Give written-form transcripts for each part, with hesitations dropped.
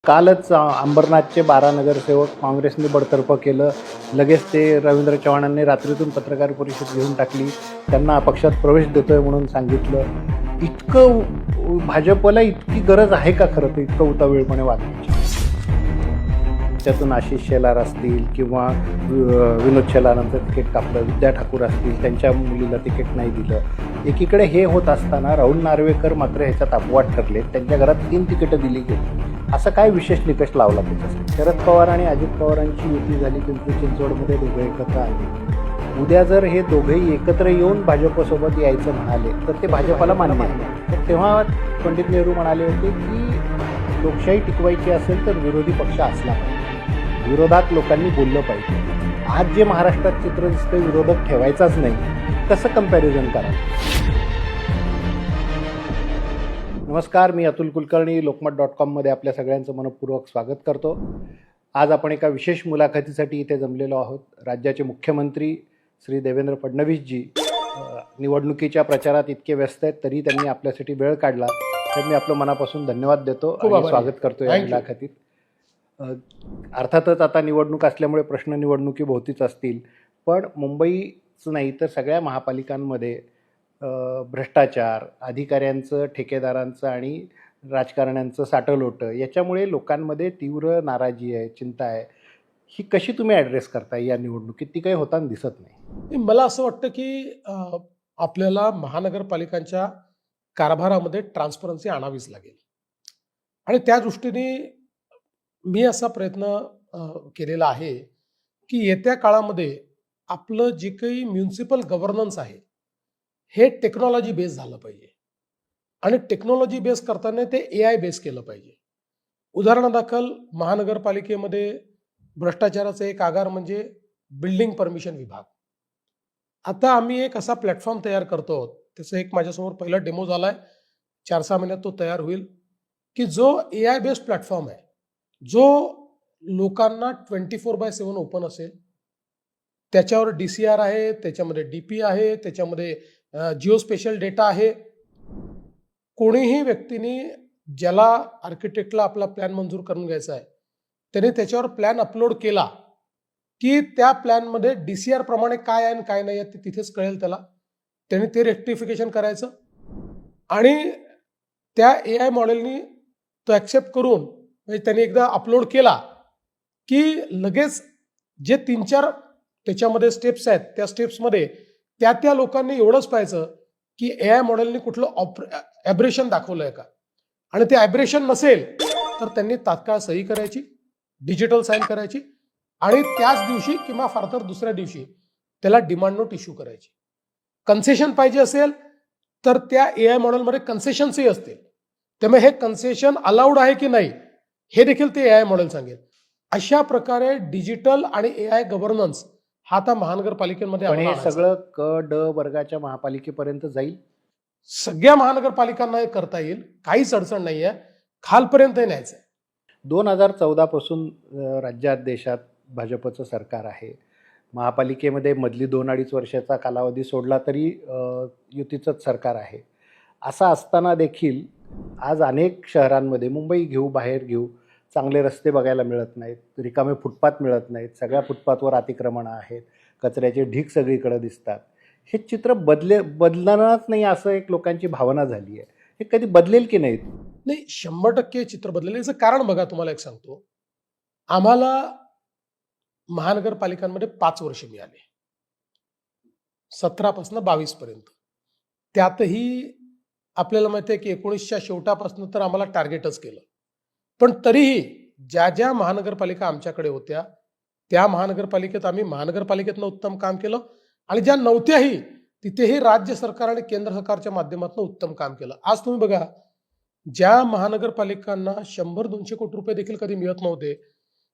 कालच अंबरनाथचे 12 नगरसेवक काँग्रेसने बडतर्फ केलं. लगेच ते रवींद्र चव्हाणांनी रात्रीतून पत्रकार परिषद घेऊन टाकली. त्यांना पक्षात प्रवेश देतोय म्हणून सांगितलं. इतकं भाजपला इतकी गरज आहे का खरं तर इतकं उतावीळपणे वागण्याची? त्यातून आशिष शेलार असतील किंवा विनोद शेलारांचं तिकीट कापलं, विद्या ठाकूर असतील त्यांच्या मुलीला तिकीट नाही दिलं. एकीकडे हे होत असताना राहुल नार्वेकर मात्र ह्याच्यात अपवाद ठरले. त्यांच्या घरात 3 तिकीटं दिली गेली. असं काय विशेष निकष लावला त्याच्यासाठी? शरद पवार आणि अजित पवारांची युती झाली, पिंपरी चिंचवडमध्ये दोघे एकत्र आले. उद्या जर हे दोघेही एकत्र येऊन भाजपसोबत यायचं म्हणाले तर ते भाजपला मान्य नाही. तर तेव्हा पंडित नेहरू म्हणाले होते की लोकशाही टिकवायची असेल तर विरोधी पक्ष असला पाहिजे, विरोधात लोकांनी बोललं पाहिजे. आज जे महाराष्ट्रात चित्र दिसतं विरोधक ठेवायचाच नाही, कसं कंपॅरिझन करा? नमस्कार, मी अतुल कुलकर्णी. लोकमत.com मध्ये आपल्या सगळ्यांचं मनपूर्वक स्वागत करतो. आज आपण एका विशेष मुलाखतीसाठी इथे जमलेलो आहोत. राज्याचे मुख्यमंत्री श्री देवेंद्र फडणवीसजी निवडणुकीच्या प्रचारात इतके व्यस्त आहेत तरी त्यांनी आपल्यासाठी वेळ काढला. तर मी आपलं मनापासून धन्यवाद देतो आणि स्वागत करतो या मुलाखतीत. अर्थातच आता निवडणूक असल्यामुळे प्रश्न निवडणुकीभोवतीच असतील, पण मुंबईच नाही तर सगळ्या महापालिकांमध्ये भ्रष्टाचार, अधिकाऱ्यांचं, ठेकेदारांचं आणि राजकारण्यांचं साटलोटं, याच्यामुळे लोकांमध्ये तीव्र नाराजी आहे, चिंता आहे. ही कशी तुम्ही ॲड्रेस करताय या निवडणुकीत? ती काही होताना दिसत नाही. मला असं वाटतं की आपल्याला महानगरपालिकांच्या कारभारामध्ये ट्रान्सपरन्सी आणावीच लागेल आणि त्या दृष्टीने मी असा प्रयत्न केलेला आहे की येत्या काळामध्ये आपलं जे काही म्युनिसिपल गव्हर्नन्स आहे हे टेक्नॉलॉजी बेस झालं पाहिजे आणि टेक्नॉलॉजी बेस करताना ते AI बेस केलं पाहिजे. उदाहरणादाखल महानगरपालिकेमध्ये भ्रष्टाचाराचा एक आगार म्हणजे बिल्डिंग परमिशन विभाग. आता आम्ही एक असा प्लॅटफॉर्म तयार करतो आहोत, त्याचं एक माझ्यासमोर पहिला डेमो झाला आहे, 4-6 महिन्यात तो तयार होईल, की जो AI बेस्ड प्लॅटफॉर्म आहे, जो लोकांना 24/7 ओपन असेल. त्याच्यावर DCR आहे, त्याच्यामध्ये DP आहे, त्याच्यामध्ये जिओ स्पेशल डेटा आहे. कोणीही व्यक्तीने ज्याला आर्किटेक्टला आपला प्लॅन मंजूर करून घ्यायचा आहे त्याने त्याच्यावर प्लॅन अपलोड केला की त्या प्लॅनमध्ये DCR प्रमाणे काय आहे आणि काय नाही आहे ते तिथेच कळेल त्याला. त्याने ते रेक्टिफिकेशन करायचं आणि त्या AI मॉडेलनी तो ॲक्सेप्ट करून म्हणजे त्याने एकदा अपलोड केला की लगेच जे 3-4 त्याच्यामध्ये स्टेप्स आहेत त्या स्टेप्समध्ये त्या लोकांनी एवढंच पाहायचं की AI मॉडेलनी कुठलं ॲब्रेशन दाखवलं आहे का, आणि ते ॲब्रेशन नसेल तर त्यांनी तात्काळ सही करायची, डिजिटल साईन करायची आणि त्याच दिवशी किंवा फार तर दुसऱ्या दिवशी त्याला डिमांड नोट इश्यू करायची. कन्सेशन पाहिजे असेल तर त्या AI मॉडेलमध्ये कन्सेशन्सही असतील, त्यामुळे हे कन्सेशन अलाउड आहे की नाही हे देखील ते AI मॉडेल सांगेल. अशा प्रकारे डिजिटल आणि AI गव्हर्नन्स हा आता महानगरपालिकेमध्ये पण हे सगळं क-ड वर्गाच्या महापालिकेपर्यंत जाईल. सगळ्या महानगरपालिकांना हे करता येईल, काहीच अडचण नाही आहे, खालपर्यंत न्यायचं आहे. 2014 पासून राज्यात देशात भाजपचं सरकार आहे. महापालिकेमध्ये मधली 2-2.5 वर्षाचा कालावधी सोडला तरी युतीचंच सरकार आहे. असं असताना देखील आज अनेक शहरांमध्ये, मुंबई घेऊ, बाहेर घेऊ, चांगले रस्ते बघायला मिळत नाहीत, रिकामे फुटपाथ मिळत नाहीत, सगळ्या फुटपाथवर अतिक्रमणं आहेत, कचऱ्याचे ढीग सगळीकडे दिसतात. हे चित्र बदलणारच नाही असं एक लोकांची भावना झाली आहे. हे कधी बदलेल की नाही? नाही, 100% चित्र बदलेलं. याचं कारण बघा, तुम्हाला एक सांगतो. आम्हाला महानगरपालिकांमध्ये 5 वर्ष मिळाले, 17 पासून 22 पर्यंत. त्यातही आपल्याला माहिती आहे की 19च्या शेवटापासून तर आम्हाला टार्गेटच केलं, पण तरीही ज्या ज्या महानगरपालिका आमच्याकडे होत्या त्या महानगरपालिकेत आम्ही महानगरपालिकेतनं उत्तम काम केलं आणि ज्या नव्हत्याही तिथेही राज्य सरकार आणि केंद्र सरकारच्या माध्यमातून उत्तम काम केलं. आज तुम्ही बघा, ज्या महानगरपालिकांना 100-200 कोटी रुपये देखील कधी मिळत नव्हते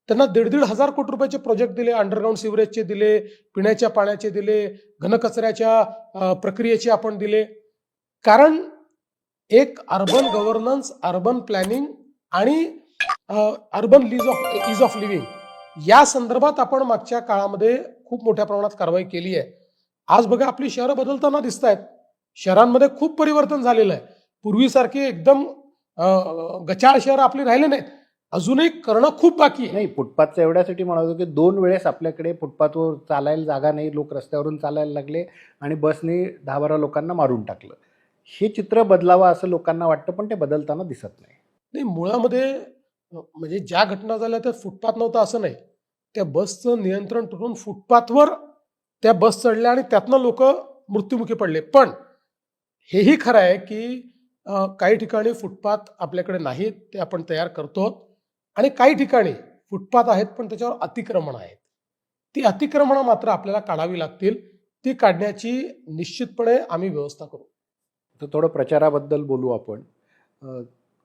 त्यांना 1,500 कोटी रुपयाचे प्रोजेक्ट दिले, अंडरग्राऊंड सिवरेजचे दिले, पिण्याच्या पाण्याचे दिले, घनकचऱ्याच्या प्रक्रियेचे आपण दिले. कारण एक अर्बन गव्हर्नन्स, अर्बन प्लॅनिंग आणि अर्बन ईज ऑफ लिव्हिंग या संदर्भात आपण मागच्या काळामध्ये खूप मोठ्या प्रमाणात कारवाई केली आहे. आज बघा, आपली शहरं बदलताना दिसत आहेत. शहरांमध्ये खूप परिवर्तन झालेलं आहे. पूर्वीसारखी एकदम गचाळ शहरं आपली राहिले नाहीत. अजूनही करणं खूप बाकी आहे. नाही, फुटपाथचं एवढ्यासाठी म्हणत होतो की 2 वेळेस आपल्याकडे फुटपाथवर चालायला जागा नाही, लोक रस्त्यावरून चालायला लागले आणि बसने 10-12 लोकांना मारून टाकलं. हे चित्र बदलावं असं लोकांना वाटतं, पण ते बदलताना दिसत नाही. नाही, मुळामध्ये म्हणजे ज्या घटना झाल्या त्या फुटपाथ नव्हता असं नाही. त्या बसचं नियंत्रण तुटून फुटपाथवर त्या बस चढल्या आणि त्यातनं लोक मृत्युमुखी पडले. पण हेही खरं आहे की काही ठिकाणी फुटपाथ आपल्याकडे नाहीत, ते आपण तयार करतो आणि काही ठिकाणी फुटपाथ आहेत पण त्याच्यावर अतिक्रमण आहेत. ती अतिक्रमणं मात्र आपल्याला काढावी लागतील. ती काढण्याची निश्चितपणे आम्ही व्यवस्था करू. तर थोडं प्रचाराबद्दल बोलू आपण.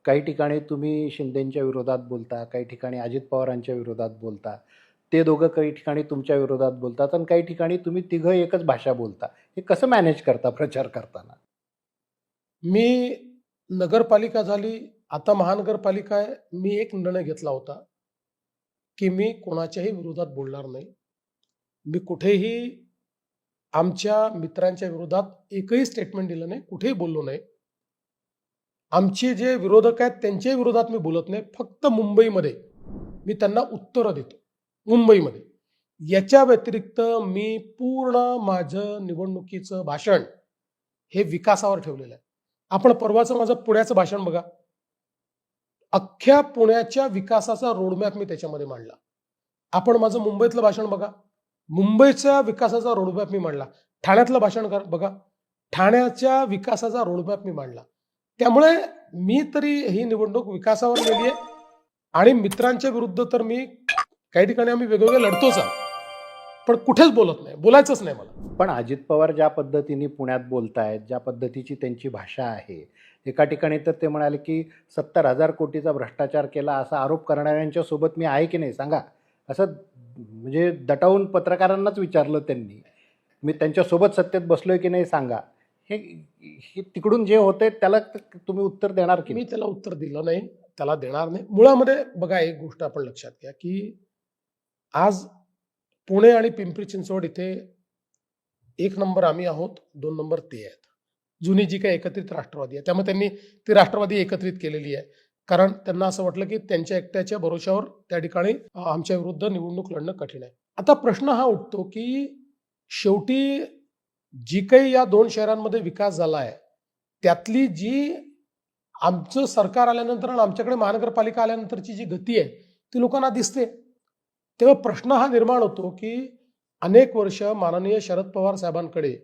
काही ठिकाणी तुम्ही शिंदेंच्या विरोधात बोलता, काही ठिकाणी अजित पवारांच्या विरोधात बोलता, ते दोघं काही ठिकाणी तुमच्या विरोधात बोलतात आणि काही ठिकाणी तुम्ही तिघं एकच भाषा बोलता. हे कसं मॅनेज करता प्रचार करताना? मी नगरपालिका झाली, आता महानगरपालिका आहे. मी एक निर्णय घेतला होता की मी कोणाच्याही विरोधात बोलणार नाही. मी कुठेही आमच्या मित्रांच्या विरोधात एकही स्टेटमेंट दिलं नाही, कुठेही बोललो नाही. आमचे जे विरोधक आहेत त्यांच्याही विरोधात मी बोलत नाही. फक्त मुंबईमध्ये मी त्यांना उत्तरं देतो. मुंबईमध्ये. याच्या व्यतिरिक्त मी पूर्ण माझं निवडणुकीचं भाषण हे विकासावर ठेवलेलं आहे. आपण परवाचं माझं पुण्याचं भाषण बघा. अख्ख्या पुण्याच्या विकासाचा रोडमॅप मी त्याच्यामध्ये मांडला. आपण माझं मुंबईतलं भाषण बघा. मुंबईच्या विकासाचा रोडमॅप मी मांडला. ठाण्यातलं भाषण बघा. ठाण्याच्या विकासाचा रोडमॅप मी मांडला. त्यामुळे मी तरी ही निवडणूक विकासावर नेली आहे आणि मित्रांच्या विरुद्ध तर मी काही ठिकाणी आम्ही वेगवेगळे लढतोच आहोत. पण कुठेच बोलत नाही, बोलायचंच नाही मला. पण अजित पवार ज्या पद्धतीने पुण्यात बोलतायत, ज्या पद्धतीची त्यांची भाषा आहे, एका ठिकाणी तर ते म्हणाले की 70,000 कोटीचा भ्रष्टाचार केला असा आरोप करणाऱ्यांच्या सोबत मी आहे की नाही सांगा. असं म्हणजे दटावून पत्रकारांनाच विचारलं त्यांनी. मी त्यांच्यासोबत सत्तेत बसलोय की नाही सांगा. हे हे तिकडून जे होतंय त्याला तुम्ही उत्तर देणार की मी नाही? त्याला उत्तर दिलं नाही, त्याला देणार नाही. मुळामध्ये बघा, एक गोष्ट आपण लक्षात घ्या की आज पुणे आणि पिंपरी चिंचवड इथे 1 नंबर आम्ही आहोत, 2 नंबर ते आहेत. जुनी जी काही एकत्रित राष्ट्रवादी आहे, त्यामुळे त्यांनी ती राष्ट्रवादी एकत्रित केलेली आहे. कारण त्यांना असं वाटलं की त्यांच्या एकट्याच्या भरोश्यावर त्या ठिकाणी आमच्या विरुद्ध निवडणूक लढणं कठीण आहे. आता प्रश्न हा उठतो की शेवटी जी काही या 2 शहरांमध्ये विकास झाला आहे, त्यातली जी आमचं सरकार आल्यानंतर आणि आमच्याकडे महानगरपालिका आल्यानंतरची जी गती आहे, ती लोकांना दिसते. तेव्हा प्रश्न हा निर्माण होतो की अनेक वर्ष माननीय शरद पवार साहेबांकडे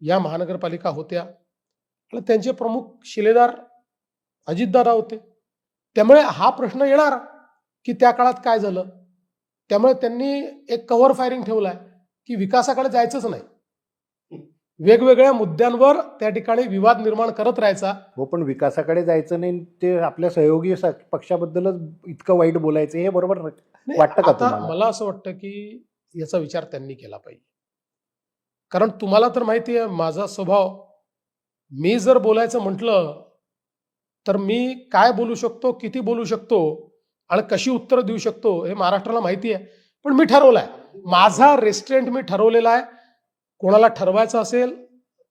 या महानगरपालिका होत्या आणि त्यांचे प्रमुख शिलेदार अजितदादा होते. त्यामुळे हा प्रश्न येणार की त्या काळात काय झालं. त्यामुळे त्यांनी एक कव्हर फायरिंग ठेवलाय की विकासाकडे जायचंच नाही. वेगवेगळ्या मुद्द्यांवर त्या ठिकाणी विवाद निर्माण करत राहायचा. हो, पण विकासाकडे जायचं नाही, ते आपल्या सहयोगी पक्षाबद्दलच इतकं वाईट बोलायचं, हे बरोबर वाटतं का आता तुम्हाला? मला असं वाटतं की याचा विचार त्यांनी केला पाहिजे. कारण तुम्हाला तर माहिती आहे माझा स्वभाव. मी जर बोलायचं म्हटलं तर मी काय बोलू शकतो, किती बोलू शकतो आणि कशी उत्तरं देऊ शकतो हे महाराष्ट्राला माहिती आहे. पण मी ठरवलंय, माझा रेस्ट्रेंट मी ठरवलेला आहे. कोणाला ठरवायचं असेल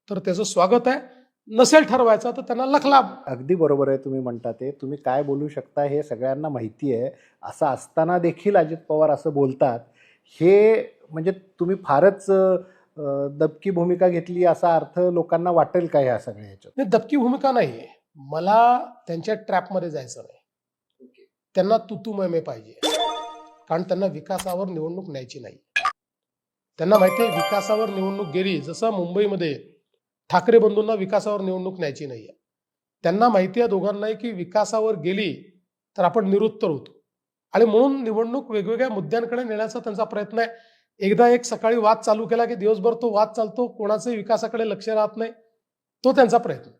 तर त्याचं स्वागत आहे, नसेल ठरवायचं तर त्यांना लखलाभ. अगदी बरोबर आहे तुम्ही म्हणता ते. तुम्ही काय बोलू शकता हे सगळ्यांना माहिती आहे. असं असताना देखील अजित पवार असं बोलतात, हे म्हणजे तुम्ही फारच दबकी भूमिका घेतली असा अर्थ लोकांना वाटेल का ह्या सगळ्या ह्याच्यात? नाही, दबकी भूमिका नाही. मला त्यांच्या ट्रॅपमध्ये जायचं नाही. त्यांना तुतू मैमे पाहिजे. कारण त्यांना विकासावर निवडणूक न्यायची नाही. त्यांना माहिती आहे विकासावर निवडणूक गेली, जसं मुंबईमध्ये ठाकरे बंधूंना विकासावर निवडणूक न्यायची नाहीये. त्यांना माहिती आहे दोघांनाही की विकासावर गेली तर आपण निरुत्तर होतो आणि म्हणून निवडणूक वेगवेगळ्या मुद्द्यांकडे नेण्याचा त्यांचा प्रयत्न आहे. एकदा एक सकाळी वाद चालू केला की दिवसभर तो वाद चालतो, कोणाचंही विकासाकडे लक्ष राहत नाही. तो त्यांचा प्रयत्न.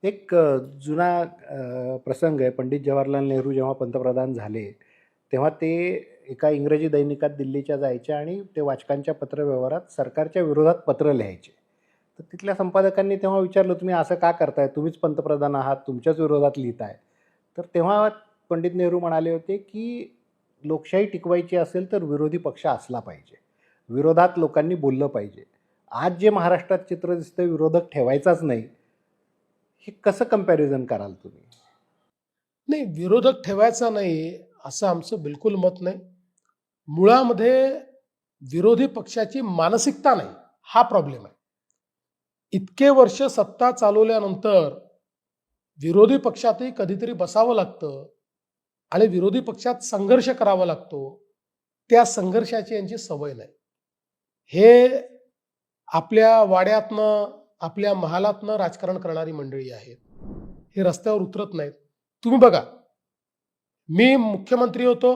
एक जुना प्रसंग आहे. पंडित जवाहरलाल नेहरू जेव्हा पंतप्रधान झाले तेव्हा ते एका इंग्रजी दैनिकात दिल्लीच्या जायचे आणि ते वाचकांच्या पत्रव्यवहारात सरकारच्या विरोधात पत्र लिहायचे. तर तिथल्या संपादकांनी तेव्हा विचारलं, तुम्ही असं का करताय, तुम्हीच पंतप्रधान आहात, तुमच्याच विरोधात लिहिताय. तर तेव्हा पंडित नेहरू म्हणाले होते की लोकशाही टिकवायची असेल तर विरोधी पक्ष असला पाहिजे, विरोधात लोकांनी बोललं पाहिजे. आज जे महाराष्ट्रात चित्र दिसतं विरोधक ठेवायचाच नाही, हे कसं कंपॅरिझन कराल तुम्ही? नाही, विरोधक ठेवायचा नाही असं आमचं बिलकुल मत नाही. मुळामध्ये विरोधी पक्षाची मानसिकता नाही, हा प्रॉब्लेम आहे. इतके वर्ष सत्ता चालवल्यानंतर विरोधी पक्षातही कधीतरी बसावं लागतं आणि विरोधी पक्षात संघर्ष करावा लागतो. त्या संघर्षाची यांची सवय नाही. हे आपल्या वाड्यातनं, आपल्या महालातनं राजकारण करणारी मंडळी आहेत. हे रस्त्यावर उतरत नाहीत. तुम्ही बघा, मी मुख्यमंत्री होतो,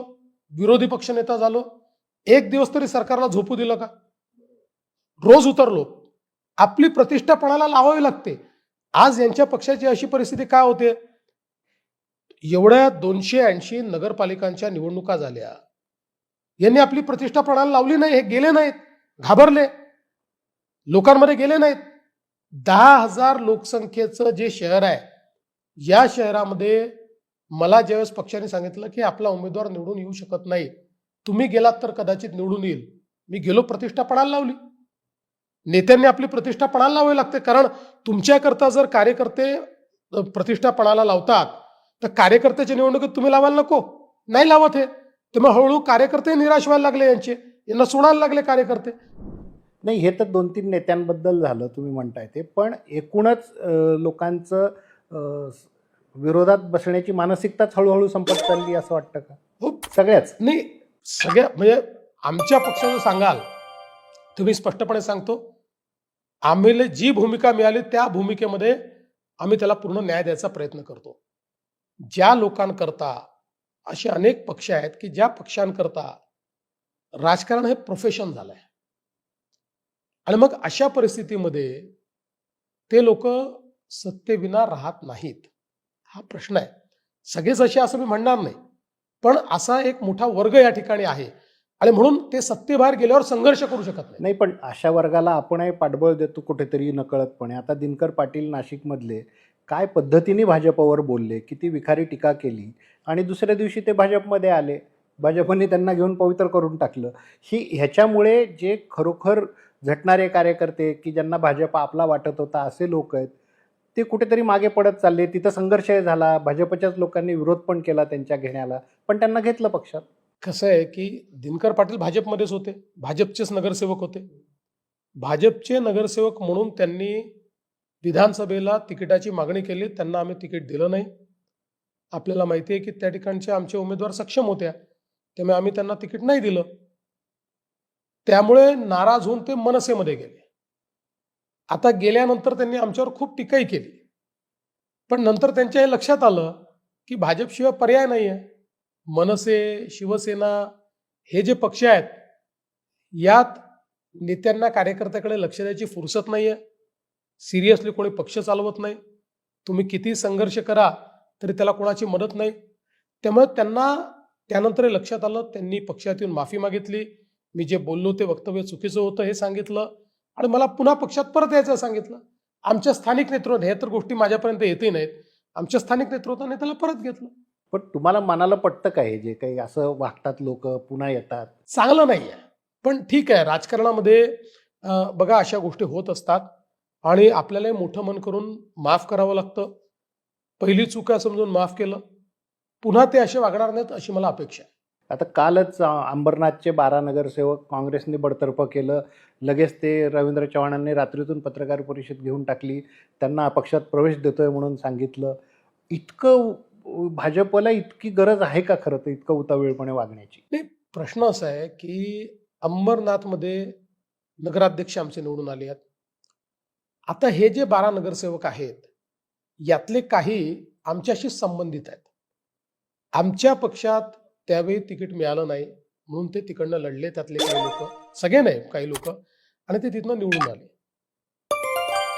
विरोधी पक्षनेता झालो, एक दिवस तरी सरकारला झोपू दिलं का? रोज उतरलो. आपली प्रतिष्ठा पणाला लावावी लागते. आज यांच्या पक्षाची अशी परिस्थिती काय होते? एवढ्या 280 नगरपालिकांच्या निवडणुका झाल्या, यांनी आपली प्रतिष्ठा पणाला लावली नाही. हे गेले नाहीत, घाबरले, लोकांमध्ये गेले नाहीत. 10,000 लोकसंख्येचं जे शहर आहे, या शहरामध्ये मला ज्यावेळेस पक्षाने सांगितलं की आपला उमेदवार निवडून येऊ शकत नाही, तुम्ही गेलात तर कदाचित निवडून येईल, मी गेलो, प्रतिष्ठा पणाला लावली. नेत्यांनी आपली प्रतिष्ठा पणाला लावावी लागते. कारण तुमच्याकरता जर कार्यकर्ते प्रतिष्ठा पणाला लावतात, तर कार्यकर्त्याच्या निवडणुकीत तुम्ही लावायला नको, नाही लावत. हे त्यामुळे हळूहळू कार्यकर्ते निराश व्हायला लागले, यांना सोडायला लागले कार्यकर्ते. नाही, हे तर 2-3 नेत्यांबद्दल झालं तुम्ही म्हणताय ते, पण एकूणच लोकांचं विरोधात बसण्याची मानसिकताच हळूहळू संपत चालली असं वाटतं का? हो, सगळ्याच नाही, सगळ्या म्हणजे आमच्या पक्षाचं सांगाल तुम्ही स्पष्टपणे सांगतो, आम्हाला जी भूमिका मिळाली त्या भूमिकेमध्ये आम्ही त्याला पूर्ण न्याय द्यायचा प्रयत्न करतो. ज्या लोकांकरता असे अनेक पक्ष आहेत की ज्या पक्षांकरता राजकारण हे प्रोफेशन झालंय, आणि मग अशा परिस्थितीमध्ये ते लोक सत्तेविना राहत नाहीत. हा प्रश्न आहे. सगळेच असे असं मी म्हणणार नाही, पण असा एक मोठा वर्ग या ठिकाणी आहे आणि म्हणून ते सत्तेबाहेर गेल्यावर संघर्ष करू शकत नाही. नाही, पण अशा वर्गाला आपणही पाठबळ देतो कुठेतरी नकळतपणे. आता दिनकर पाटील नाशिकमधले काय पद्धतीने भाजपवर बोलले, किती विखारी टीका केली, आणि दुसऱ्या दिवशी ते भाजपमध्ये आले, भाजपने त्यांना घेऊन पवित्र करून टाकलं. ह्याच्यामुळे जे खरोखर झटणारे कार्यकर्ते की ज्यांना भाजप आपला वाटत होता असे लोक आहेत, ते कुठेतरी मागे पडत चालले. तिथं संघर्षही झाला, भाजपच्याच लोकांनी विरोध पण केला त्यांच्या घेण्याला, पण त्यांना घेतलं पक्षात. कसं आहे की दिनकर पाटील भाजपमध्येच होते, भाजपचेच नगरसेवक होते. भाजपचे नगरसेवक म्हणून त्यांनी विधानसभेला तिकिटाची मागणी केली, त्यांना आम्ही तिकीट दिलं नाही. आपल्याला माहिती आहे की त्या ठिकाणचे आमचे उमेदवार सक्षम होत्या, त्यामुळे आम्ही त्यांना तिकीट नाही दिलं. त्यामुळे नाराज होऊन ते मनसेमध्ये गेले. आता गेल्यानंतर त्यांनी आमच्यावर खूप टीकाही केली, पण नंतर त्यांच्या हे लक्षात आलं की भाजपशिवाय पर्याय नाही आहे. मनसे, शिवसेना हे जे पक्ष आहेत, यात नेत्यांना कार्यकर्त्याकडे लक्ष द्यायची फुरसत नाही आहे. सिरियसली कोणी पक्ष चालवत नाही. तुम्ही किती संघर्ष करा तरी त्याला कोणाची मदत नाही. त्यामुळे त्यांना त्यानंतर हे लक्षात आलं. त्यांनी पक्षात येऊन माफी मागितली. मी जे बोललो ते वक्तव्य चुकीचं होतं हे सांगितलं आणि मला पुन्हा पक्षात परत यायचं सांगितलं. आमच्या स्थानिक नेतृत्वाने, हे तर गोष्टी माझ्यापर्यंत येतही नाहीत, आमच्या स्थानिक नेतृत्वाने त्याला परत घेतलं. पण तुम्हाला मनाला पटतं का हे जे काही असं वागतात लोक, पुन्हा येतात? चांगलं नाही आहे, पण ठीक आहे. राजकारणामध्ये बघा अशा गोष्टी होत असतात आणि आपल्यालाही मोठं मन करून माफ करावं लागतं. पहिली चूक आहे समजून माफ केलं, पुन्हा ते असे वागणार नाहीत अशी मला अपेक्षा आहे. आता कालच अंबरनाथचे 12 नगरसेवक काँग्रेसने बडतर्फ केलं. लगेच ते रवींद्र चव्हाणांनी रात्रीतून पत्रकार परिषद घेऊन टाकली, त्यांना पक्षात प्रवेश देतोय म्हणून सांगितलं. इतकं भाजपला इतकी गरज आहे का खरं तर इतकं उतावीळपणे वागण्याची? नाही, प्रश्न असा आहे की अंबरनाथमध्ये नगराध्यक्ष आमचे निवडून आले आहेत. आता हे जे 12 नगरसेवक आहेत, यातले काही आमच्याशी संबंधित आहेत. आमच्या पक्षात त्यावेळी तिकीट मिळालं नाही म्हणून ते तिकडनं लढले. त्यातले काही लोक, सगळे नाही, काही लोक, आणि ते तिथनं निवडून आले.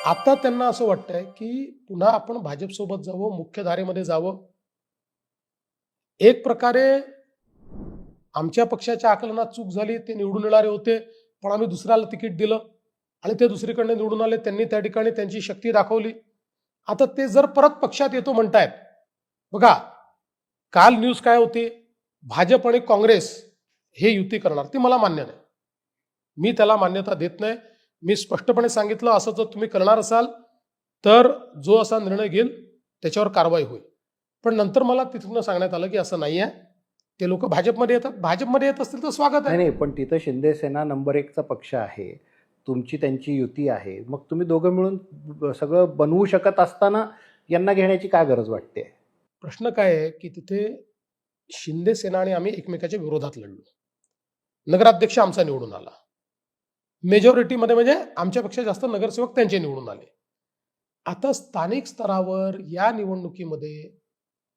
आता त्यांना असं वाटतंय की पुन्हा आपण भाजपसोबत जावं, मुख्य धारेमध्ये जावं. एक प्रकारे आमच्या पक्षाच्या आकलनात चूक झाली. ते निवडून येणारे होते, पण आम्ही दुसऱ्याला तिकीट दिलं आणि ते दुसरीकडनं निवडून आले. त्यांनी त्या ठिकाणी त्यांची शक्ती दाखवली. आता ते जर परत पक्षात येतो म्हणतायत, बघा काल न्यूज काय होती, भाजप आणि काँग्रेस हे युती करणार. ती मला मान्य नाही, मी त्याला मान्यता देत नाही. मी स्पष्टपणे सांगितलं, असं जर तुम्ही करणार असाल तर जो असा निर्णय घेईल त्याच्यावर कारवाई होईल. पण नंतर मला तिथून सांगण्यात आलं की असं नाही आहे, ते लोक भाजपमध्ये येतात, भाजपमध्ये येत असतील तर स्वागत नाही आहे. नाही, पण तिथं शिंदे सेना नंबर 1चा पक्ष आहे, तुमची त्यांची युती आहे, मग तुम्ही दोघं मिळून सगळं बनवू शकत असताना यांना घेण्याची काय गरज वाटते? प्रश्न काय आहे की तिथे शिंदे सेना आणि आम्ही एकमेकाच्या विरोधात लढलो. नगराध्यक्ष आमचा निवडून आला, मेजॉरिटीमध्ये म्हणजे आमच्यापेक्षा जास्त नगरसेवक त्यांचे निवडून आले. आता स्थानिक स्तरावर या निवडणुकीमध्ये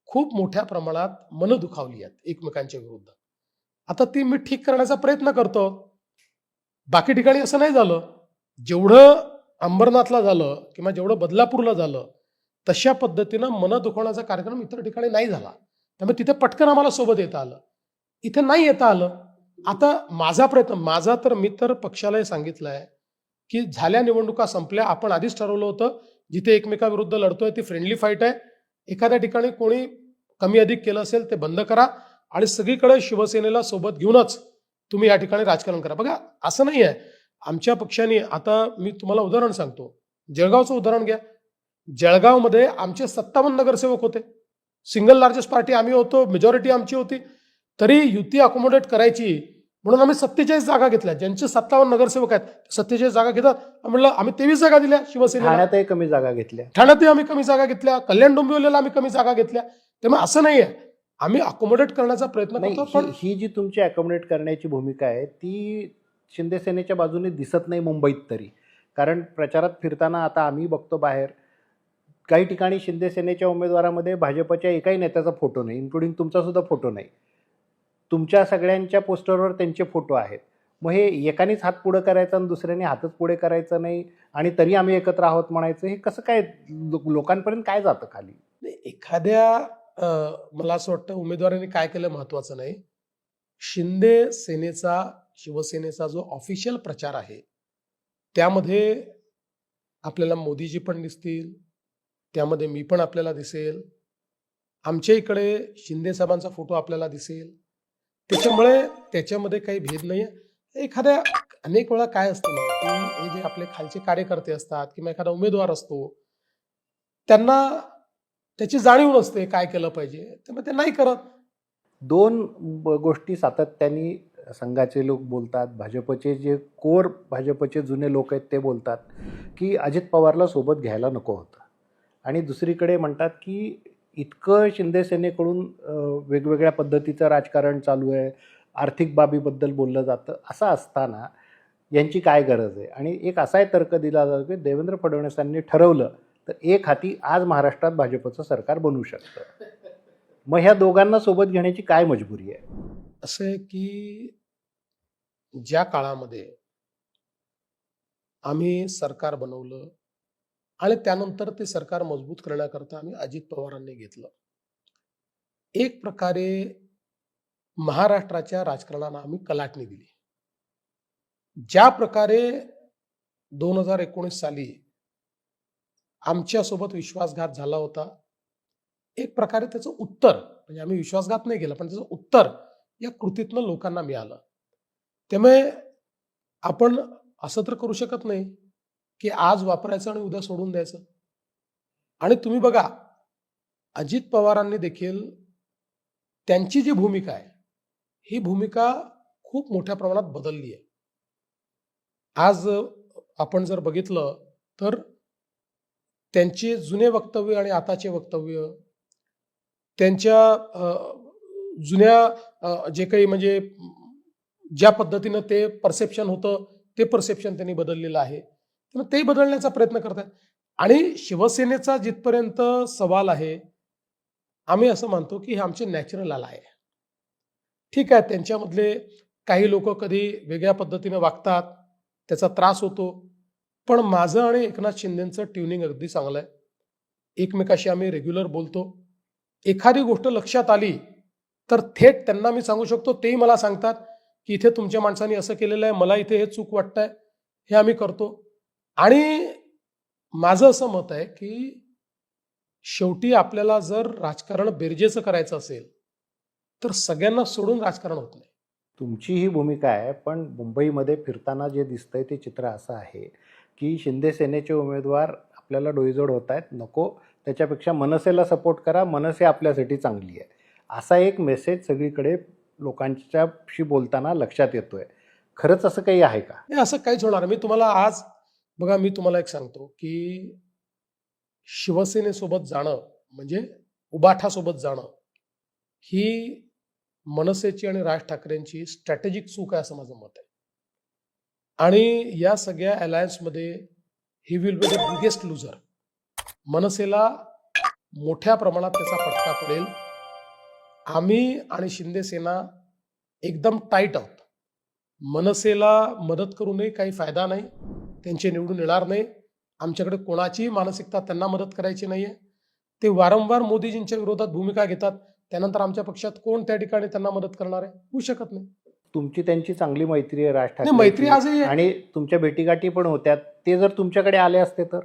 खूप मोठ्या प्रमाणात मनं दुखावली आहेत एकमेकांच्या विरुद्ध. आता ती मी ठीक करण्याचा प्रयत्न करतो. बाकी ठिकाणी असं नाही झालं. जेवढं अंबरनाथला झालं किंवा जेवढं बदलापूरला झालं, तशा पद्धतीनं मनं दुखवण्याचा कार्यक्रम इतर ठिकाणी नाही झाला. त्यामुळे तिथे पटकन आम्हाला सोबत येता आलं. इथे नाही येता आलं. आता माझा प्रयत्न, मी तर पक्षालाही सांगितलं आहे की झाल्या निवडणुका संपल्या, आपण आधीच ठरवलं होतं जिथे एकमेकाविरुद्ध लढतोय ती फ्रेंडली फाईट आहे. एखाद्या ठिकाणी कोणी कमी अधिक केलं असेल ते बंद करा आणि सगळीकडे शिवसेनेला सोबत घेऊनच तुम्ही या ठिकाणी राजकारण करा. बघा, असं नाही आहे. आमच्या पक्षाने, आता मी तुम्हाला उदाहरण सांगतो, जळगावचं उदाहरण घ्या. जळगावमध्ये आमचे 57 नगरसेवक होते. सिंगल लार्जेस्ट पार्टी आम्ही होतो, मेजॉरिटी आमची होती. तरी युती अकोमोडेट करायची म्हणून आम्ही 47 जागा घेतल्या. ज्यांचे 57 नगरसेवक आहेत 47 जागा घेतात. म्हणलं आम्ही 23 जागा दिल्या शिवसेनेला. ठाण्यातही कमी जागा घेतल्या. ठाण्यातही आम्ही कमी जागा घेतल्या. कल्याण डोंबिवलीला आम्ही कमी जागा घेतल्या. त्यामुळे असं नाही आहे, आम्ही अकोमोडेट करण्याचा प्रयत्न नाही, करतो. पण ही जी तुमची अकोमोडेट करण्याची भूमिका आहे ती शिंदे सेनेच्या बाजूने दिसत नाही मुंबईत तरी. कारण प्रचारात फिरताना आता आम्ही बघतो बाहेर काही ठिकाणी शिंदे सेनेच्या उमेदवारामध्ये भाजपच्या एकाही नेत्याचा फोटो नाही, इन्क्लुडिंग तुमचा सुद्धा फोटो नाही. तुमच्या सगळ्यांच्या पोस्टरवर त्यांचे फोटो आहेत. मग हे एकानेच हात पुढे करायचा आणि दुसऱ्याने हातच पुढे करायचं नाही आणि तरी आम्ही एकत्र आहोत म्हणायचं, हे कसं काय लोकांपर्यंत काय जातं खाली? एखाद्या मला असं वाटतं उमेदवारांनी काय केलं महत्वाचं नाही. शिंदे सेनेचा, शिवसेनेचा जो ऑफिशियल प्रचार आहे त्यामध्ये आपल्याला मोदीजी पण दिसतील, त्यामध्ये मी पण आपल्याला दिसेल, आमच्या इकडे शिंदे साहेबांचा फोटो आपल्याला दिसेल. त्याच्यामुळे त्याच्यामध्ये काही भेद नाही आहे. एखाद्या, अनेक वेळा काय असतं ना की हे जे आपले खालचे कार्यकर्ते असतात किंवा एखादा उमेदवार असतो, त्यांना त्याची जाणीव नसते काय केलं पाहिजे, त्यामुळे ते नाही करत. दोन गोष्टी सातत्याने संघाचे लोक बोलतात, भाजपचे जे कोर भाजपचे जुने लोक आहेत ते बोलतात की अजित पवारला सोबत घ्यायला नको होतं, आणि दुसरीकडे म्हणतात की इतकं शिंदे सेनेकडून वेगवेगळ्या पद्धतीचं राजकारण चालू आहे, आर्थिक बाबीबद्दल बोललं जातं. असं असताना यांची काय गरज आहे? आणि एक असाही तर्क दिला जातो की देवेंद्र फडणवीसांनी ठरवलं तर एक हाती आज महाराष्ट्रात भाजपचं सरकार बनवू शकतं. मग ह्या दोघांना सोबत घेण्याची काय मजबुरी आहे? असं आहे की ज्या काळामध्ये आम्ही सरकार बनवलं आणि त्यानंतर ते सरकार मजबूत करण्याकरता आम्ही अजित पवारांनी घेतलं. एक प्रकारे महाराष्ट्राच्या राजकारणाला आम्ही कलाटणी दिली. ज्या प्रकारे 2019 साली आमच्यासोबत विश्वासघात झाला होता, एक प्रकारे त्याचं उत्तर, म्हणजे आम्ही विश्वासघात नाही केला पण त्याचं उत्तर या कृतीतनं लोकांना मिळालं. त्यामुळे आपण असं तर करू शकत नाही की आज वापरायचं आणि उद्या सोडून द्यायचं. आणि तुम्ही बघा, अजित पवारांनी देखील त्यांची जी भूमिका आहे ही भूमिका खूप मोठ्या प्रमाणात बदलली आहे. आज आपण जर बघितलं तर त्यांचे जुने वक्तव्य आणि आताचे वक्तव्य, त्यांच्या जुन्या जे काही म्हणजे ज्या पद्धतीनं ते परसेप्शन होतं ते परसेप्शन त्यांनी बदललेलं आहे. त्यामुळे ते बदलण्याचा प्रयत्न करतात. आणि शिवसेनेचा जिथपर्यंत सवाल आहे, आम्ही असं मानतो की हे आमचे नॅचरल आला आहे. ठीक आहे, त्यांच्यामधले काही लोक कधी वेगळ्या पद्धतीने वागतात, त्याचा त्रास होतो. पण माझं आणि एकनाथ शिंदेचं ट्युनिंग अगदी चांगलं आहे. एकमेकाशी आम्ही रेग्युलर बोलतो. एखादी गोष्ट लक्षात आली तर थेट त्यांना मी सांगू शकतो, तेही मला सांगतात की इथे तुमच्या माणसांनी असं केलेलं आहे, मला इथे हे चूक वाटतंय, हे आम्ही करतो. आणि माझं असं मत आहे की शेवटी आपल्याला जर राजकारण बेरजेचं करायचं असेल तर सगळ्यांना सोडून राजकारण होत नाही. तुमची ही भूमिका आहे, पण मुंबईमध्ये फिरताना जे दिसतंय ते चित्र असं आहे की शिंदे सेनेचे उमेदवार आपल्याला डोईजोड होत आहेत, नको त्याच्यापेक्षा मनसेला सपोर्ट करा, मनसे आपल्यासाठी चांगली आहे, असा एक मेसेज सगळीकडे लोकांच्याशी बोलताना लक्षात येतोय. खरंच असं काही आहे का? नाही, असं काहीच होणार नाही. मी तुम्हाला आज बघा, मी तुम्हाला एक सांगतो की शिवसेनेसोबत जाणं म्हणजे उबाठासोबत जाणं ही मनसेची आणि राज ठाकरेंची स्ट्रॅटेजिक चूक आहे असं माझं मत आहे. आणि या सगळ्या अलायन्समध्ये he will be the biggest loser. मनसेला मोठ्या प्रमाणात त्याचा फटका पडेल. आम्ही आणि शिंदे सेना एकदम टाईट आहोत. मनसेला मदत करूनही काही फायदा नाही, त्यांचे निवडून येणार नाही. आमच्याकडे कोणाचीही मानसिकता त्यांना मदत करायची नाहीये. ते वारंवार मोदीजींच्या विरोधात भूमिका घेतात, त्यानंतर आमच्या पक्षात कोण त्या ठिकाणी त्यांना मदत करणार आहे? होऊ शकत नाही. तुमची त्यांची चांगली मैत्री आहे राज नाही, मैत्री ठाकरे आजही आहे. आणि तुमच्या भेटीगाठी पण होत्या. ते जर तुमच्याकडे आले असते तर?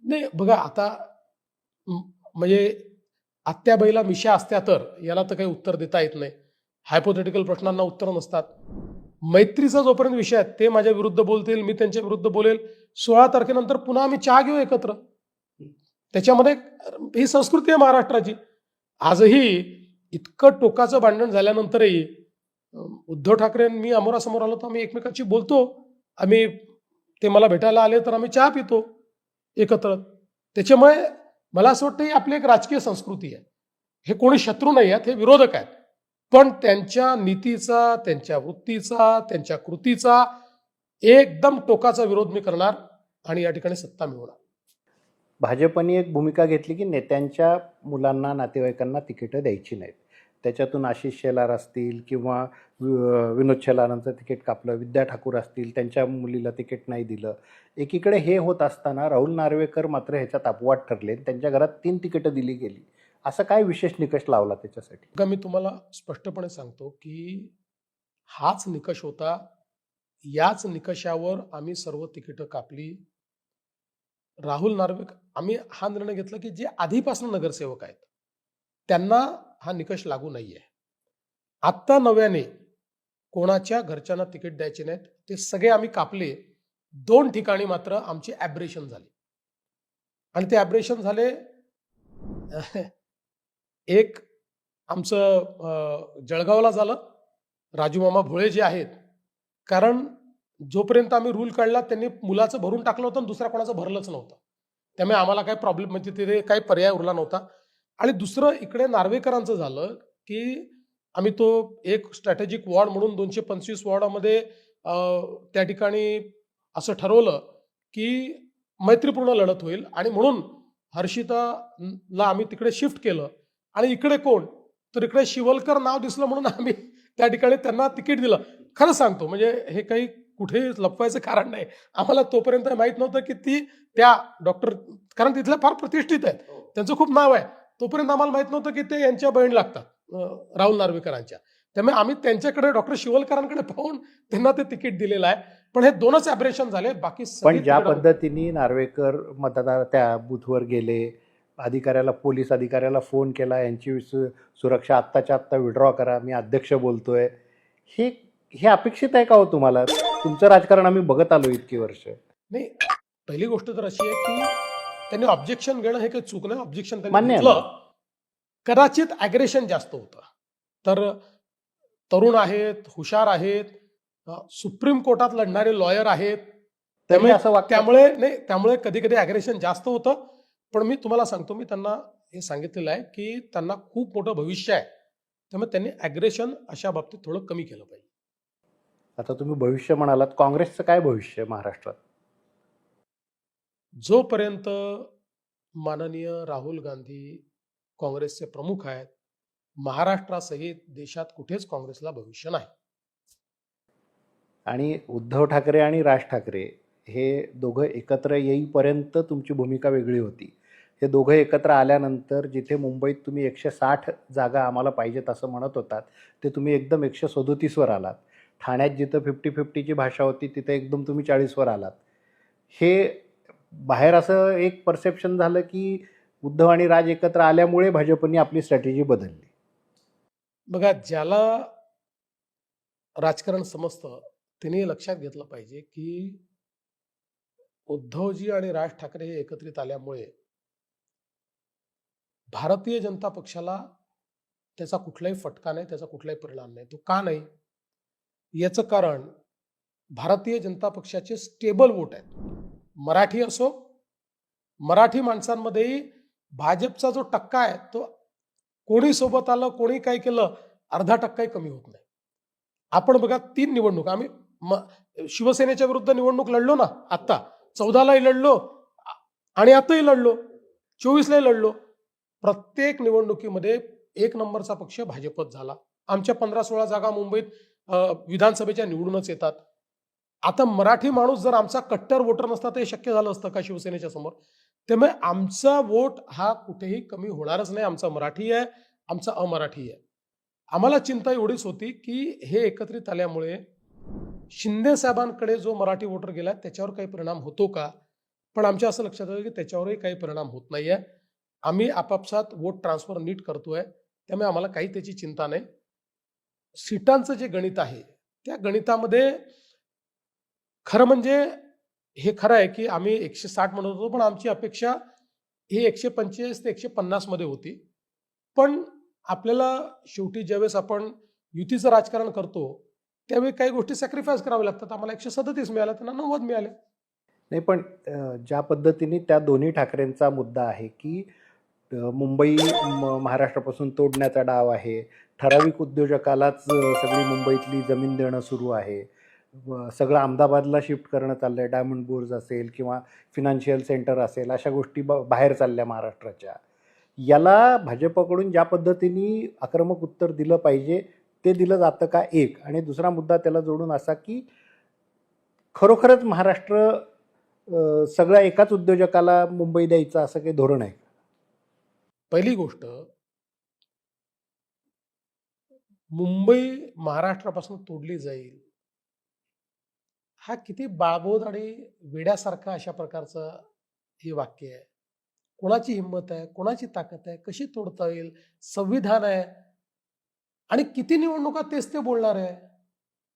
नाही बघा, आता म्हणजे आत्याबाईला मिशा असत्या तर याला तर काही उत्तर देता येत नाही. हायपोथेटिकल प्रश्नांना उत्तर नसतात. मैत्रीचा जोपर्यंत विषय आहे, ते माझ्या विरुद्ध बोलतील, मी त्यांच्या विरुद्ध बोलेल. 16 तारखेनंतर पुन्हा आम्ही चहा घेऊ एकत्र. त्याच्यामध्ये ही संस्कृती आहे महाराष्ट्राची. आजही इतकं टोकाचं भांडण झाल्यानंतरही उद्धव ठाकरे आणि मी अमोरासमोर आलो तर आम्ही एकमेकांशी बोलतो. आम्ही ते मला भेटायला आले तर आम्ही चहा पितो एकत्र. त्याच्यामुळे मला असं वाटतं ही आपली एक राजकीय संस्कृती आहे. हे कोणी शत्रू नाही आहेत, हे विरोधक आहेत. पण त्यांच्या नीतीचा, त्यांच्या वृत्तीचा, त्यांच्या कृतीचा एकदम टोकाचा विरोध मी करणार आणि या ठिकाणी सत्ता मिळवणार. भाजपने एक भूमिका घेतली की नेत्यांच्या मुलांना, नातेवाईकांना तिकीटं द्यायची नाहीत. त्याच्यातून आशिष शेलार असतील किंवा विनोद शेलारांचं तिकीट कापलं, विद्या ठाकूर असतील त्यांच्या मुलीला तिकीट नाही दिलं. एकीकडे हे होत असताना राहुल नार्वेकर मात्र ह्याच्यात अपवाद ठरले. त्यांच्या घरात 3 तिकीटं दिली गेली. असं काय विशेष निकष लावला त्याच्यासाठी? बघा, मी तुम्हाला स्पष्टपणे सांगतो की हाच निकष होता. याच निकषावर आम्ही सर्व तिकीटं कापली. राहुल नार्वेकर, आम्ही हा निर्णय घेतला की जे आधीपासून नगरसेवक आहेत त्यांना हा निकष लागू नाहीये. आत्ता नव्याने कोणाच्या घरच्यांना तिकीट द्यायचे नाहीत, ते सगळे आम्ही कापले. 2 ठिकाणी मात्र आमची ॲब्रेशन झाली आणि ते ॲब्रेशन झाले. एक आमचं जळगावला झालं, राजू मामा भोळे जे आहेत. कारण जोपर्यंत आम्ही रूल काढला त्यांनी मुलाचं भरून टाकलं होतं आणि दुसऱ्या कोणाचं भरलंच नव्हतं. त्यामुळे आम्हाला काही प्रॉब्लेम म्हणजे तिथे काही पर्याय उरला नव्हता. आणि दुसरं इकडे नार्वेकरांचं झालं की आम्ही तो एक स्ट्रॅटेजिक वॉर्ड म्हणून 225 वॉर्डामध्ये त्या ठिकाणी असं ठरवलं की मैत्रीपूर्ण लढत होईल आणि म्हणून हर्षिताला आम्ही तिकडे शिफ्ट केलं. आणि इकडे कोण, तर इकडे शिवलकर नाव दिसलं म्हणून आम्ही त्या ठिकाणी त्यांना तिकीट दिलं. खरं सांगतो, म्हणजे हे काही कुठे लपवायचं कारण नाही. आम्हाला तोपर्यंत माहीत नव्हतं की ती त्या डॉक्टर, कारण तिथल्या फार प्रतिष्ठित आहेत, त्यांचं खूप नाव आहे. तोपर्यंत आम्हाला माहीत नव्हतं की ते यांच्या बहीण लागतात, राहुल नार्वेकरांच्या. त्यामुळे आम्ही त्यांच्याकडे डॉक्टर शिवलकरांकडे पाहून त्यांना ते तिकीट दिलेलं आहे. पण हे 2च ॲब्रेशन झाले. बाकी पण ज्या पद्धतीने नार्वेकर मतदार त्या बूथवर गेले, अधिकाऱ्याला, पोलीस अधिकाऱ्याला फोन केला, यांची सुरक्षा आत्ताच्या आत्ता विड्रॉ करा, मी अध्यक्ष बोलतोय, हे अपेक्षित आहे का हो तुम्हाला? तुमचं राजकारण आम्ही बघत आलो इतकी वर्ष. नाही, पहिली गोष्ट तर अशी आहे की त्यांनी ऑब्जेक्शन घेणं हे काही चूक नाही. ऑब्जेक्शन मान्य त्यांनी आहे घेतलं. कदाचित ॲग्रेशन जास्त होतं. तर तरुण आहेत, हुशार आहेत, सुप्रीम कोर्टात लढणारे लॉयर आहेत. त्यामुळे कधी कधी ॲग्रेशन जास्त होतं. पण मी तुम्हाला सांगतो, मी त्यांना हे सांगितलेलं आहे की त्यांना खूप मोठं भविष्य आहे. त्यामुळे त्यांनी ॲग्रेशन अशा बाबतीत थोडं कमी केलं पाहिजे. आता तुम्ही भविष्य म्हणालात, काँग्रेसचं काय भविष्य महाराष्ट्रात? जोपर्यंत माननीय राहुल गांधी काँग्रेसचे प्रमुख आहेत, महाराष्ट्रासहित देशात कुठेच काँग्रेसला भविष्य नाही. आणि उद्धव ठाकरे आणि राज ठाकरे हे दोघं एकत्र येईपर्यंत तुमची भूमिका वेगळी होती. हे दोघं एकत्र आल्यानंतर जिथे मुंबईत तुम्ही 160 जागा आम्हाला पाहिजेत असं म्हणत होतात, ते तुम्ही एकदम 137वर आलात. ठाण्यात जिथं 50-50ची भाषा होती तिथे एकदम तुम्ही 40वर आलात. हे बाहेर असं एक परसेप्शन झालं की उद्धव आणि राज एकत्र आल्यामुळे भाजपने आपली स्ट्रॅटेजी बदलली. बघा, ज्याला राजकारण समजतं त्यांनी लक्षात घेतलं पाहिजे की उद्धवजी आणि राज ठाकरे हे एकत्रित आल्यामुळे भारतीय जनता पक्षाला त्याचा कुठलाही फटका नाही, त्याचा कुठलाही परिणाम नाही. तो का नाही? याचं कारण भारतीय जनता पक्षाचे स्टेबल वोट आहेत. मराठी असो, मराठी माणसांमध्येही भाजपचा जो टक्का आहे तो कोणी सोबत आलं, कोणी काय केलं, अर्धा टक्काही कमी होत नाही. आपण बघा 3 निवडणूक आम्ही शिवसेनेच्या विरुद्ध निवडणूक लढलो ना, आत्ता 14लाही लढलो आणि आताही लढलो, 24लाही लढलो. प्रत्येक निवडणुकीमध्ये 1 नंबरचा पक्ष भाजपच झाला. आमच्या 15-16 जागा मुंबईत विधानसभेच्या निवडूनच येतात. आता मराठी माणूस जर आमचा कट्टर वोटर नसता तर हे शक्य झालं असतं का शिवसेनेच्या समोर? त्यामुळे आमचा वोट हा कुठेही कमी होणारच नाही. आमचा मराठी आहे, आमचा अमराठी आहे. आम्हाला चिंता एवढीच होती की हे एकत्रित आल्यामुळे शिंदे साहेबांकडे जो मराठी वोटर गेला त्याच्यावर काही परिणाम होतो का? पण आमच्या असं लक्षात आलं की त्याच्यावरही काही परिणाम होत नाहीये. आम्ही आपापसात वोट ट्रान्सफर नीट करतोय, त्यामुळे आम्हाला काही त्याची चिंता नाही. सीटांचं जे गणित आहे त्या गणितामध्ये खरं म्हणजे हे खरं आहे की आम्ही 160 म्हणत होतो, पण आमची अपेक्षा ही 145 ते 150 मध्ये होती. पण आपल्याला शेवटी ज्यावेळेस आपण युतीचं राजकारण करतो त्यावेळी काही गोष्टी सॅक्रिफाईस कराव्या लागतात. आम्हाला 137 मिळाल्या, त्यांना 90 मिळाले. नाही, पण ज्या पद्धतीने त्या दोन्ही ठाकरेंचा मुद्दा आहे की मुंबई महाराष्ट्रापासून तोडण्याचा डाव आहे, ठराविक उद्योजकालाच सगळी मुंबईतली जमीन देणं सुरू आहे, सगळं अहमदाबादला शिफ्ट करणं चाललंय, डायमंड बुर्ज असेल किंवा फिनान्शियल सेंटर असेल, अशा गोष्टी बाहेर चालल्या महाराष्ट्राच्या. याला भाजपकडून ज्या पद्धतीने आक्रमक उत्तर दिलं पाहिजे ते दिलं जातं का? एक. आणि दुसरा मुद्दा त्याला जोडून असा की खरोखरच महाराष्ट्र सगळ्या एकाच उद्योजकाला मुंबई द्यायचं असं काही धोरण आहे? पहिली गोष्ट, मुंबई महाराष्ट्रापासून तोडली जाईल हा किती बाळबोध आणि वेड्यासारखा अशा प्रकारचं हे वाक्य आहे. कोणाची हिंमत आहे, कोणाची ताकद आहे, कशी तोडता येईल, संविधान आहे आणि किती निवडणुका तेच ते बोलणार आहे.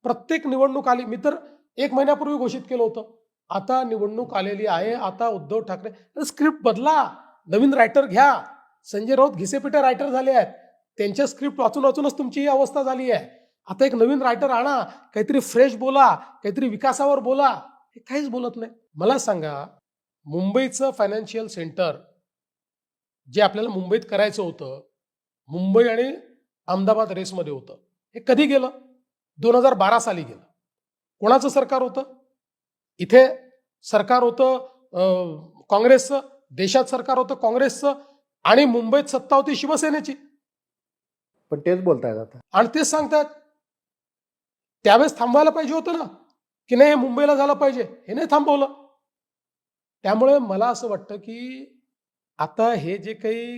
प्रत्येक निवडणूक आली, मी तर 1 महिन्यापूर्वी घोषित केलं होतं, आता निवडणूक आलेली आहे, आता उद्धव ठाकरे स्क्रिप्ट बदला, नवीन रायटर घ्या. संजय राऊत घिसेपिटे रायटर झाले आहेत, त्यांच्या स्क्रिप्ट वाचून वाचूनच तुमची ही अवस्था झाली आहे. आता एक नवीन रायटर आणा, काहीतरी फ्रेश बोला, काहीतरी विकासावर बोला. हे काहीच बोलत नाही. मला सांगा, मुंबईचं फायनान्शियल सेंटर जे आपल्याला मुंबईत करायचं होतं, मुंबई आणि अहमदाबाद रेसमध्ये होतं, हे कधी गेलं? 2012 साली गेलं. कोणाचं सरकार होतं? इथे सरकार होतं काँग्रेसचं, देशात सरकार होतं काँग्रेसचं आणि मुंबईत सत्ता होती शिवसेनेची. पण तेच बोलतायत आता. आणि तेच सांगतात त्यावेळेस थांबवायला पाहिजे होतं ना, की नाही हे मुंबईला झालं पाहिजे, हे नाही थांबवलं. त्यामुळे मला असं वाटतं की आता हे जे काही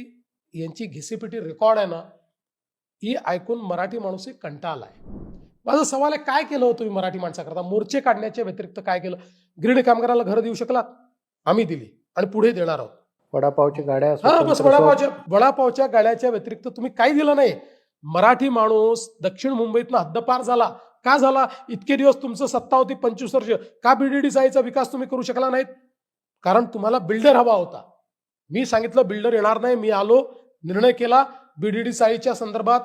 यांची घिसेपिटी रेकॉर्ड आहे ना, ही ऐकून मराठी माणूसही कंटाळला आहे. माझा सवाल आहे, काय केलं होतं तुम्ही मराठी माणसाकरता? मोर्चे काढण्याच्या व्यतिरिक्त काय केलं? ग्रीड कामगाराला घरं देऊ शकलात? आम्ही दिली आणि पुढे देणार आहोत. वडापावच्या गाड्या, हा बस, वडापावच्या गाड्याच्या व्यतिरिक्त तुम्ही काही दिलं नाही. मराठी माणूस दक्षिण मुंबईतनं हद्दपार झाला. का झाला? इतके दिवस तुमचं सत्ता होती 25 वर्ष, का बीडीडी साईचा विकास तुम्ही करू शकला नाहीत? कारण तुम्हाला बिल्डर हवा होता. मी सांगितलं बिल्डर येणार नाही, मी आलो, निर्णय केला बीडीडी साईच्या संदर्भात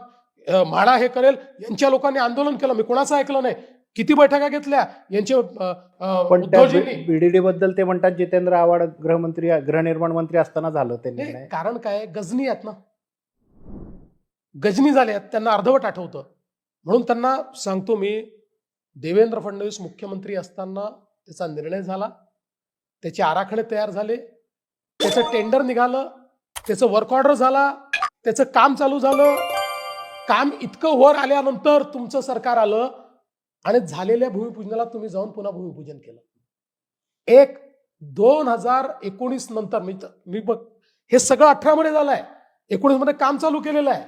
म्हाडा हे करेल. यांच्या लोकांनी आंदोलन केलं, मी कोणाचं ऐकलं नाही. किती बैठका घेतल्या यांचे उद्योजकांनी. बीडीडी बद्दल ते म्हणतात जितेंद्र आव्हाड गृहनिर्माण मंत्री असताना झालं त्यांनी. कारण काय, गजनी आहेत ना, गजनी झाले आहेत, त्यांना अर्धवट आठवतं. म्हणून त्यांना सांगतो मी, देवेंद्र फडणवीस मुख्यमंत्री असताना त्याचा निर्णय झाला, त्याचे आराखडे तयार झाले, त्याचं टेंडर निघालं, त्याचं वर्क ऑर्डर झाला, त्याचं काम चालू झालं. काम इतकं वर आल्यानंतर तुमचं सरकार आलं आणि झालेल्या भूमिपूजनाला तुम्ही जाऊन पुन्हा भूमिपूजन केलं. 2019 नंतर मी बघ, हे सगळं 18 मध्ये झालंय, 19 मध्ये काम चालू केलेलं आहे,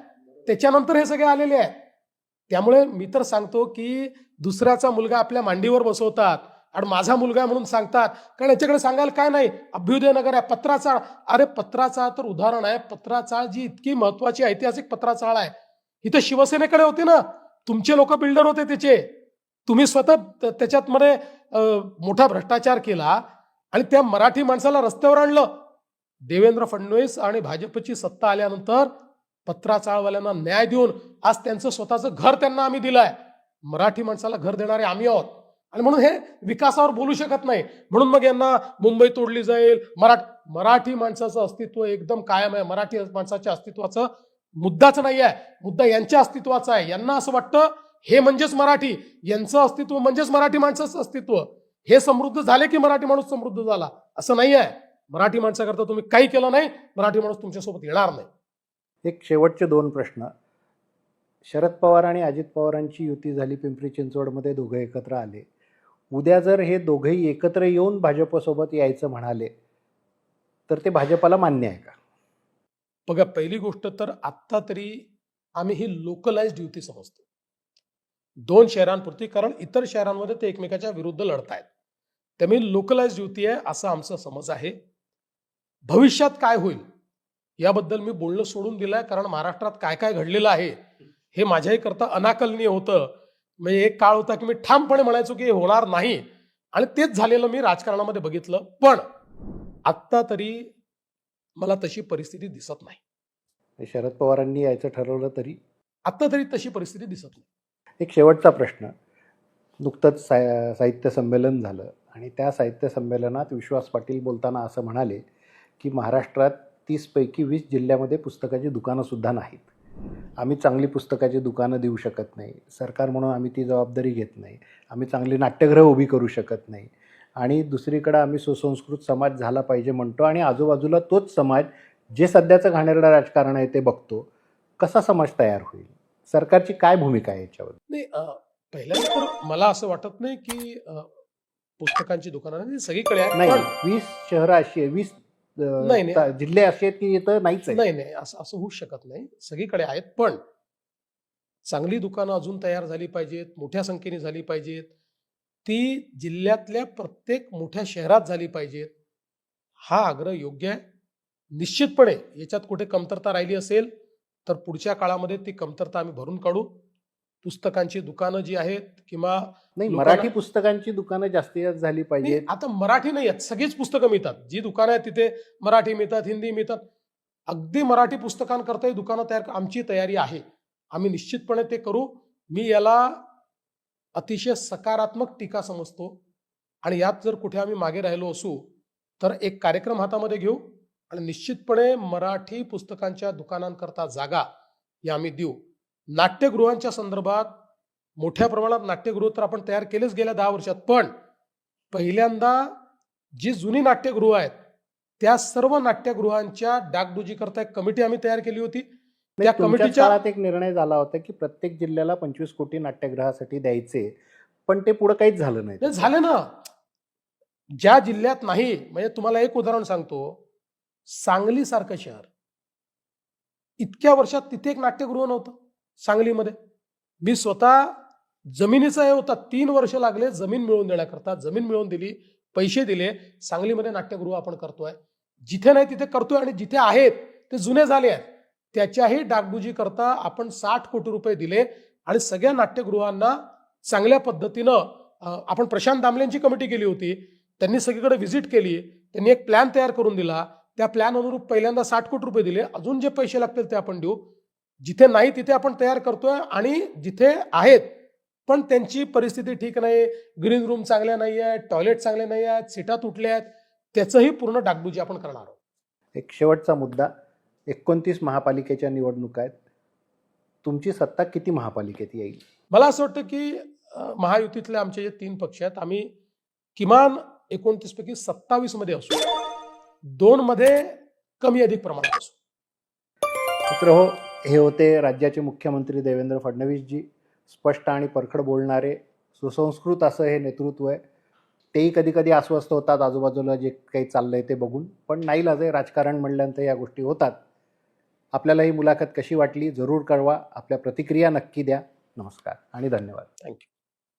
त्याच्यानंतर हे सगळे आलेले आहेत. त्यामुळे मी तर सांगतो की दुसऱ्याचा मुलगा आपल्या मांडीवर बसवतात आणि माझा मुलगा म्हणून सांगतात, कारण याच्याकडे सांगायला काय नाही. अभ्युदय नगर आहे, पत्राचाळ. अरे पत्राचाळ तर उदाहरण आहे. पत्राचाळ जी इतकी महत्वाची ऐतिहासिक पत्राचाळ आहे, ही तर शिवसेनेकडे होती ना. तुमचे लोक बिल्डर होते त्याचे, तुम्ही स्वतः त्याच्यात मध्ये मोठा भ्रष्टाचार केला आणि त्या मराठी माणसाला रस्त्यावर आणलं. देवेंद्र फडणवीस आणि भाजपची सत्ता आल्यानंतर पत्राचाळवाल्यांना न्याय देऊन आज त्यांचं स्वतःचं घर त्यांना आम्ही दिलंय. मराठी माणसाला घर देणारे आम्ही आहोत आणि म्हणून हे विकासावर बोलू शकत नाही. म्हणून मग यांना मुंबई तोडली जाईल. मराठी माणसाचं अस्तित्व एकदम कायम आहे. मराठी माणसाच्या अस्तित्वाचं मुद्दाच नाही आहे, मुद्दा यांच्या अस्तित्वाचा आहे. यांना असं वाटतं हे म्हणजेच मराठी, यांचं अस्तित्व म्हणजेच मराठी माणसाचं अस्तित्व. हे समृद्ध झाले की मराठी माणूस समृद्ध झाला, असं नाही आहे. मराठी माणसाकरता तुम्ही काही केलं नाही, मराठी माणूस तुमच्यासोबत येणार नाही. एक शेवटचे 2 प्रश्न. शरद पवार आणि अजित पवारांची युती झाली पिंपरी चिंचवडमध्ये, दोघे एकत्र आले. उद्या जर हे दोघेही एकत्र येऊन भाजपसोबत यायचं म्हणाले तर ते भाजपला मान्य आहे का? बघा, पहिली गोष्ट तर आत्ता तरी आम्ही ही लोकलाइज्ड युती समजतो 2 शहरांपुरती, कारण इतर शहरांमध्ये ते एकमेकाच्या विरुद्ध लढतायत. त्यामुळे लोकलाइज्ड युती आहे असं आमचा समज आहे. भविष्यात काय होईल याबद्दल मी बोलणं सोडून दिलंय, कारण महाराष्ट्रात काय काय घडलेलं आहे हे माझ्याही करता अनाकलनीय होतं. म्हणजे एक काळ होता की मी ठामपणे म्हणायचो की हे होणार नाही, आणि तेच झालेलं मी राजकारणामध्ये बघितलं. पण आत्ता तरी मला तशी परिस्थिती दिसत नाही. शरद पवारांनी यायचं ठरवलं तरी? आत्ता तरी तशी परिस्थिती दिसत नाही. एक शेवटचा प्रश्न. नुकतंच साहित्य संमेलन झालं आणि त्या साहित्य संमेलनात विश्वास पाटील बोलताना असं म्हणाले की महाराष्ट्रात 30 पैकी 20 जिल्ह्यामध्ये पुस्तकाची दुकानंसुद्धा नाहीत. आम्ही चांगली पुस्तकाची दुकानं देऊ शकत नाही, सरकार म्हणून आम्ही ती जबाबदारी घेत नाही, आम्ही चांगली नाट्यगृह उभी करू शकत नाही, आणि दुसरीकडं आम्ही सुसंस्कृत समाज झाला पाहिजे म्हणतो आणि आजूबाजूला तोच समाज जे सध्याचं घाणेरडं राजकारण आहे ते बघतो. कसा समाज तयार होईल? सरकारची काय भूमिका आहे याच्यावर? नाही, पहिल्यांदा तर मला असं वाटत नाही की पुस्तकांची दुकानं सगळीकडे आहेत. नाही, पण 20 शहरं अशी आहे, 20 नाही. जिल्हे असे आहेत की इथं नाहीच आहे. नाही, असं होऊ शकत नाही. सगळीकडे आहेत, पण चांगली दुकानं अजून तयार झाली पाहिजेत, मोठ्या संख्येने झाली पाहिजेत. ती जिल्ह्यातल्या प्रत्येक मोठ्या शहरात झाली पाहिजेत. हा आग्रह योग्य आहे. निश्चितपणे याच्यात कुठे कमतरता राहिली असेल तर पुढच्या काळामध्ये ती कमतरता आम्ही भरून काढू. पुस्तकांची दुकानं जी आहेत किंवा नाही, मराठी पुस्तकांची दुकानं जास्तीत जास्त झाली पाहिजेत. आता मराठी नाही आहेत, सगळीच पुस्तकं मिळतात. जी दुकानं आहेत तिथे मराठी मिळतात, हिंदी मिळतात. अगदी मराठी पुस्तकांकरताही दुकानं तयार, आमची तयारी आहे. आम्ही निश्चितपणे ते करू. मी याला अतिशय सकारात्मक टीका समजतो आणि यात जर कुठे आम्ही मागे राहिलो असू तर एक कार्यक्रम हातामध्ये घेऊ आणि निश्चितपणे मराठी पुस्तकांच्या दुकानांकरता जागा या आम्ही देऊ. नाट्यगृहांच्या संदर्भात मोठ्या प्रमाणात नाट्यगृह तर आपण तयार केलेच गेल्या 10 वर्षात, पण पहिल्यांदा जी जुनी नाट्यगृह आहेत त्या सर्व नाट्यगृहांच्या डागडुजी करता एक कमिटी आम्ही तयार केली होती. त्या कमिटीच्या काळात एक निर्णय झाला होता की प्रत्येक जिल्ह्याला 25 कोटी नाट्यगृहासाठी द्यायचे, पण ते पुढे काहीच झालं नाही. झालं ना. ज्या जिल्ह्यात नाही, म्हणजे तुम्हाला एक उदाहरण सांगतो, सांगली सारखं शहर, इतक्या वर्षात तिथे एक नाट्यगृह नव्हतं सांगलीमध्ये. मी स्वतः जमिनीचा हे होता, 3 वर्ष लागले जमीन मिळवून देण्याकरता. जमीन मिळवून दिली, पैसे दिले, सांगलीमध्ये नाट्यगृह आपण करतोय. जिथे नाही तिथे करतोय आणि जिथे आहेत ते जुने झाले आहेत त्याच्याही डागडुजी करता आपण 60 कोटी रुपये दिले आणि सगळ्या नाट्यगृहांना चांगल्या पद्धतीनं आपण प्रशांत दामलेंची कमिटी केली होती. त्यांनी सगळीकडे व्हिजिट केली, त्यांनी एक प्लॅन तयार करून दिला. त्या प्लॅन अनुरूप पहिल्यांदा 60 कोटी रुपये दिले. अजून जे पैसे लागतील ते आपण देऊ. जिथे नाही तिथे आपण तयार करतोय आणि जिथे आहेत पण त्यांची परिस्थिती ठीक नाही, ग्रीन रूम चांगल्या नाही आहेत, टॉयलेट चांगले नाही आहेत, सीटा तुटल्या आहेत, त्याचंही पूर्ण डागडुजी आपण करणार आहोत. एक शेवटचा मुद्दा. 29 महापालिकेच्या निवडणुका आहेत. तुमची सत्ता किती महापालिकेत येईल? मला असं वाटतं की महायुतीतले आमचे जे 3 पक्ष आहेत, आम्ही किमान 29 पैकी 27 मध्ये असू, 2 मध्ये कमी अधिक प्रमाणात असू. मित्रहो, हे होते राज्याचे मुख्यमंत्री देवेंद्र फडणवीसजी. स्पष्ट आणि परखड बोलणारे, सुसंस्कृत असं हे नेतृत्व आहे. तेही कधी कधी अस्वस्थ होतात आजूबाजूला जे काही चाललंय ते बघून, पण नाईलाज आहे, राजकारण म्हणल्यानंतर या गोष्टी होतात. आपल्याला ही मुलाखत कशी वाटली जरूर कळवा. आपल्या प्रतिक्रिया नक्की द्या. नमस्कार आणि धन्यवाद. थँक्यू.